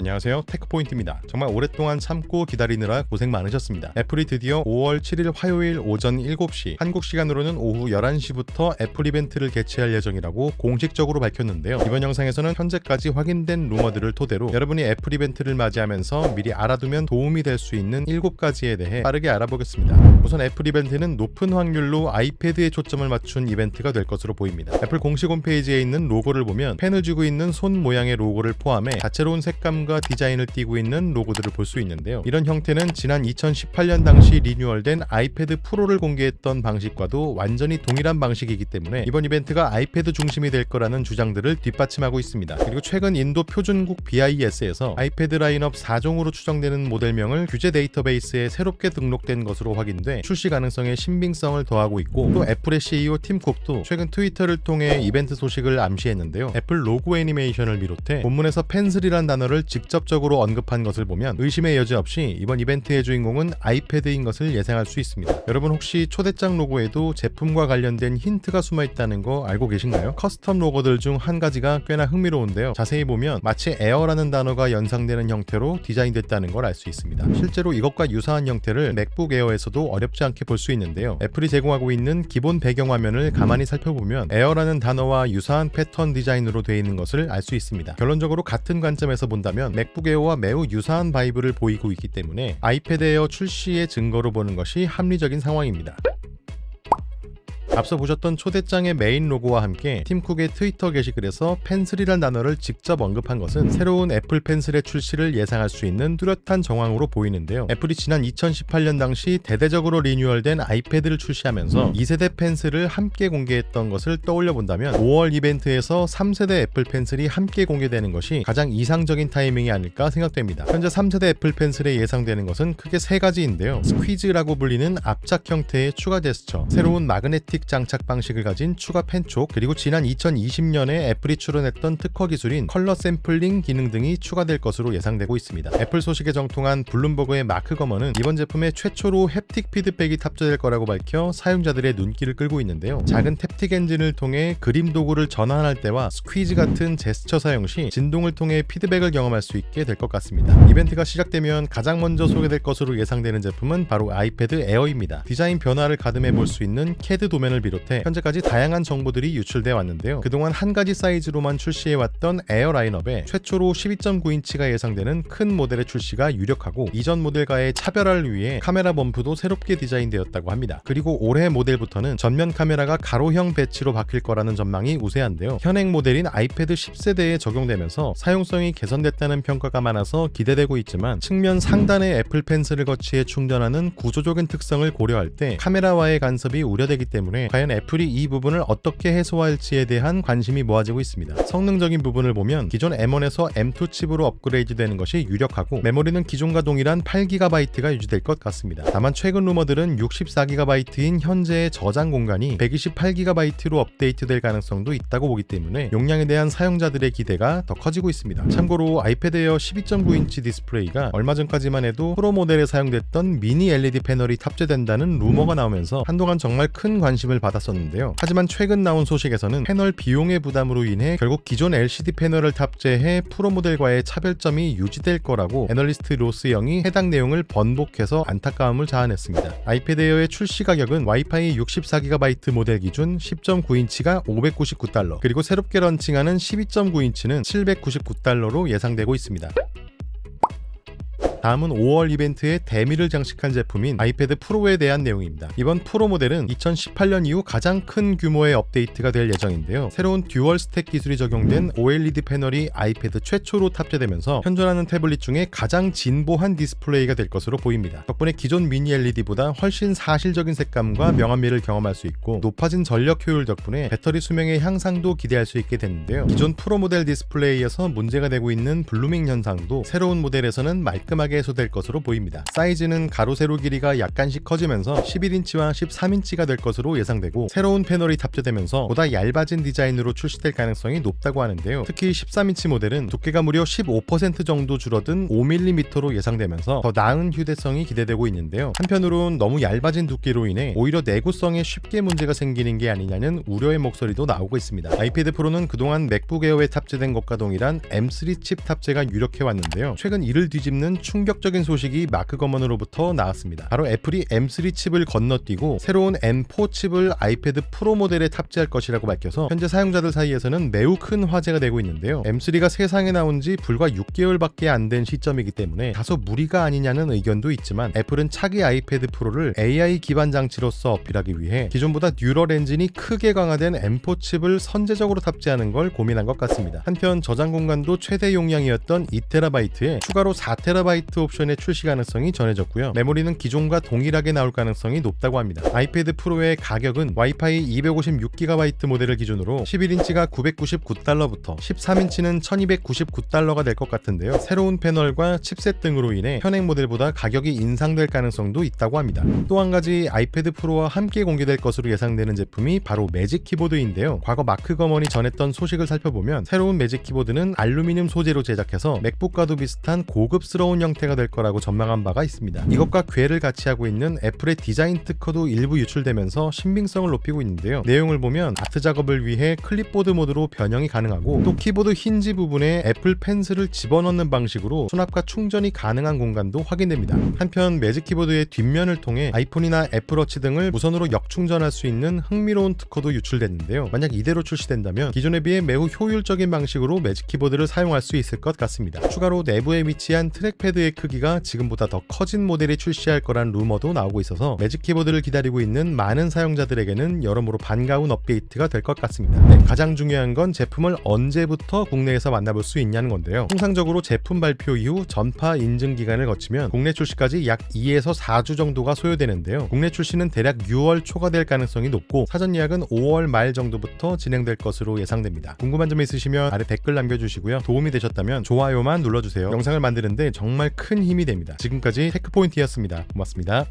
안녕하세요, 테크포인트입니다. 정말 오랫동안 참고 기다리느라 고생 많으셨습니다. 애플이 드디어 5월 7일 화요일 오전 7시, 한국 시간으로는 오후 11시부터 애플 이벤트를 개최할 예정이라고 공식적으로 밝혔는데요. 이번 영상에서는 현재까지 확인된 루머들을 토대로 여러분이 애플 이벤트를 맞이하면서 미리 알아두면 도움이 될 수 있는 7가지에 대해 빠르게 알아보겠습니다. 우선 애플 이벤트는 높은 확률로 아이패드에 초점을 맞춘 이벤트가 될 것으로 보입니다. 애플 공식 홈페이지에 있는 로고를 보면 펜을 쥐고 있는 손 모양의 로고를 포함해 다채로운 색감과 디자인을 띠고 있는 로고들을 볼 수 있는데요. 이런 형태는 지난 2018년 당시 리뉴얼된 아이패드 프로를 공개했던 방식과도 완전히 동일한 방식이기 때문에 이번 이벤트가 아이패드 중심이 될 거라는 주장들을 뒷받침하고 있습니다. 그리고 최근 인도 표준국 BIS에서 아이패드 라인업 4종으로 추정되는 모델명을 규제 데이터베이스에 새롭게 등록된 것으로 확인돼 출시 가능성에 신빙성을 더하고 있고, 또 애플의 CEO 팀 쿡도 최근 트위터를 통해 이벤트 소식을 암시했는데요. 애플 로고 애니메이션을 비롯해 본문에서 펜슬이란 단어를 직접적으로 언급한 것을 보면 의심의 여지 없이 이번 이벤트의 주인공은 아이패드인 것을 예상할 수 있습니다. 여러분 혹시 초대장 로고에도 제품과 관련된 힌트가 숨어있다는 거 알고 계신가요? 커스텀 로고들 중 한 가지가 꽤나 흥미로운데요. 자세히 보면 마치 에어라는 단어가 연상되는 형태로 디자인됐다는 걸 알 수 있습니다. 실제로 이것과 유사한 형태를 맥북 에어에서도 어렵지 않게 볼 수 있는데요. 애플이 제공하고 있는 기본 배경 화면을 가만히 살펴보면 에어라는 단어와 유사한 패턴 디자인으로 되어 있는 것을 알 수 있습니다. 결론적으로 같은 관점에서 본다면 맥북 에어와 매우 유사한 바이브를 보이고 있기 때문에 아이패드 에어 출시의 증거로 보는 것이 합리적인 상황입니다. 앞서 보셨던 초대장의 메인 로고와 함께 팀 쿡의 트위터 게시글에서 펜슬이란 단어를 직접 언급한 것은 새로운 애플 펜슬의 출시를 예상할 수 있는 뚜렷한 정황으로 보이는데요. 애플이 지난 2018년 당시 대대적으로 리뉴얼된 아이패드를 출시하면서 2세대 펜슬을 함께 공개했던 것을 떠올려 본다면 5월 이벤트에서 3세대 애플 펜슬이 함께 공개되는 것이 가장 이상적인 타이밍이 아닐까 생각됩니다. 현재 3세대 애플 펜슬에 예상되는 것은 크게 3가지인데요. 스퀴즈라고 불리는 압착 형태의 추가 제스처, 새로운 마그네틱 장착 방식을 가진 추가 펜촉, 그리고 지난 2020년에 애플이 출원했던 특허 기술인 컬러 샘플링 기능 등이 추가될 것으로 예상되고 있습니다. 애플 소식에 정통한 블룸버그의 마크 거먼은 이번 제품에 최초로 햅틱 피드백이 탑재될 거라고 밝혀 사용자들의 눈길을 끌고 있는데요. 작은 탭틱 엔진을 통해 그림 도구를 전환할 때와 스퀴즈 같은 제스처 사용 시 진동을 통해 피드백을 경험할 수 있게 될 것 같습니다. 이벤트가 시작되면 가장 먼저 소개될 것으로 예상되는 제품은 바로 아이패드 에어입니다. 디자인 변화를 가늠해 볼 수 있는 CAD 도면을 비롯해 현재까지 다양한 정보들이 유출돼 왔는데요. 그동안 한 가지 사이즈로만 출시해왔던 에어 라인업에 최초로 12.9인치가 예상되는 큰 모델의 출시가 유력하고, 이전 모델과의 차별화를 위해 카메라 범프도 새롭게 디자인되었다고 합니다. 그리고 올해 모델부터는 전면 카메라가 가로형 배치로 바뀔 거라는 전망이 우세한데요. 현행 모델인 아이패드 10세대에 적용되면서 사용성이 개선됐다는 평가가 많아서 기대되고 있지만, 측면 상단의 애플 펜슬을 거치해 충전하는 구조적인 특성을 고려할 때 카메라와의 간섭이 우려되기 때문에 과연 애플이 이 부분을 어떻게 해소할지에 대한 관심이 모아지고 있습니다. 성능적인 부분을 보면 기존 M1에서 M2 칩으로 업그레이드 되는 것이 유력하고, 메모리는 기존과 동일한 8GB가 유지될 것 같습니다. 다만 최근 루머들은 64GB인 현재의 저장 공간이 128GB로 업데이트될 가능성도 있다고 보기 때문에 용량에 대한 사용자들의 기대가 더 커지고 있습니다. 참고로 아이패드 에어 12.9인치 디스플레이가 얼마 전까지만 해도 프로 모델에 사용됐던 미니 LED 패널이 탑재된다는 루머가 나오면서 한동안 정말 큰 관심을 받았었는데요. 하지만 최근 나온 소식에서는 패널 비용의 부담으로 인해 결국 기존 LCD 패널을 탑재해 프로 모델과의 차별점이 유지될 거라고 애널리스트 로스 영이 해당 내용을 번복해서 안타까움을 자아냈습니다. 아이패드 에어의 출시 가격은 와이파이 64GB 모델 기준 10.9인치가 $599, 그리고 새롭게 런칭하는 12.9인치는 $799로 예상되고 있습니다. 다음은 5월 이벤트의 대미를 장식한 제품인 아이패드 프로에 대한 내용입니다. 이번 프로 모델은 2018년 이후 가장 큰 규모의 업데이트가 될 예정인데요. 새로운 듀얼 스택 기술이 적용된 OLED 패널이 아이패드 최초로 탑재되면서 현존하는 태블릿 중에 가장 진보한 디스플레이가 될 것으로 보입니다. 덕분에 기존 미니 LED보다 훨씬 사실적인 색감과 명암미를 경험할 수 있고, 높아진 전력 효율 덕분에 배터리 수명의 향상도 기대할 수 있게 됐는데요. 기존 프로 모델 디스플레이에서 문제가 되고 있는 블루밍 현상도 새로운 모델에서는 말끔하게 유사하게 해소될 것으로 보입니다. 사이즈는 가로 세로 길이가 약간씩 커지면서 11인치와 13인치가 될 것으로 예상되고 새로운 패널이 탑재되면서 보다 얇아진 디자인으로 출시될 가능성이 높다고 하는데요. 특히 13인치 모델은 두께가 무려 15% 정도 줄어든 5mm로 예상되면서 더 나은 휴대성이 기대되고 있는데요. 한편으론 너무 얇아진 두께로 인해 오히려 내구성에 쉽게 문제가 생기는 게 아니냐는 우려의 목소리도 나오고 있습니다. 아이패드 프로는 그동안 맥북 에어에 탑재된 것과 동일한 M3 칩 탑재가 유력해 왔는데요. 최근 이를 뒤집는 충격적인 소식이 마크 거먼으로부터 나왔습니다. 바로 애플이 M3 칩을 건너뛰고 새로운 M4 칩을 아이패드 프로 모델에 탑재할 것이라고 밝혀서 현재 사용자들 사이에서는 매우 큰 화제가 되고 있는데요. M3가 세상에 나온 지 불과 6개월밖에 안 된 시점이기 때문에 다소 무리가 아니냐는 의견도 있지만 애플은 차기 아이패드 프로를 AI 기반 장치로서 어필하기 위해 기존보다 뉴럴 엔진이 크게 강화된 M4 칩을 선제적으로 탑재하는 걸 고민한 것 같습니다. 한편 저장 공간도 최대 용량이었던 2TB에 추가로 4TB 옵션의 출시 가능성이 전해졌고요. 메모리는 기존과 동일하게 나올 가능성이 높다고 합니다. 아이패드 프로의 가격은 와이파이 256GB 모델을 기준으로 11인치가 $999부터 13인치는 $1299가 될 것 같은데요. 새로운 패널과 칩셋 등으로 인해 현행 모델보다 가격이 인상될 가능성도 있다고 합니다. 또 한 가지 아이패드 프로와 함께 공개될 것으로 예상되는 제품이 바로 매직 키보드인데요. 과거 마크 거먼이 전했던 소식을 살펴보면 새로운 매직 키보드는 알루미늄 소재로 제작해서 맥북과도 비슷한 고급스러운 형태가 될 거라고 전망한 바가 있습니다. 이것과 궤를 같이 하고 있는 애플의 디자인 특허도 일부 유출되면서 신빙성을 높이고 있는데요. 내용을 보면 아트 작업을 위해 클립보드 모드로 변형이 가능하고 또 키보드 힌지 부분에 애플 펜슬을 집어넣는 방식으로 수납과 충전이 가능한 공간도 확인됩니다. 한편 매직 키보드의 뒷면을 통해 아이폰이나 애플워치 등을 무선으로 역충전할 수 있는 흥미로운 특허도 유출됐는데요. 만약 이대로 출시된다면 기존에 비해 매우 효율적인 방식으로 매직 키보드를 사용할 수 있을 것 같습니다. 추가로 내부에 위치한 트랙패드의 크기가 지금보다 더 커진 모델이 출시할 거란 루머도 나오고 있어서 매직 키보드를 기다리고 있는 많은 사용자들에게는 여러모로 반가운 업데이트가 될 것 같습니다. 가장 중요한 건 제품을 언제부터 국내에서 만나볼 수 있냐는 건데요. 통상적으로 제품 발표 이후 전파 인증 기간을 거치면 국내 출시까지 약 2에서 4주 정도가 소요되는데요. 국내 출시는 대략 6월 초가 될 가능성이 높고 사전 예약은 5월 말 정도부터 진행될 것으로 예상됩니다. 궁금한 점 있으시면 아래 댓글 남겨주시고요. 도움이 되셨다면 좋아요만 눌러주세요. 영상을 만드는데 정말 큰 힘이 됩니다. 지금까지 테크포인트였습니다. 고맙습니다.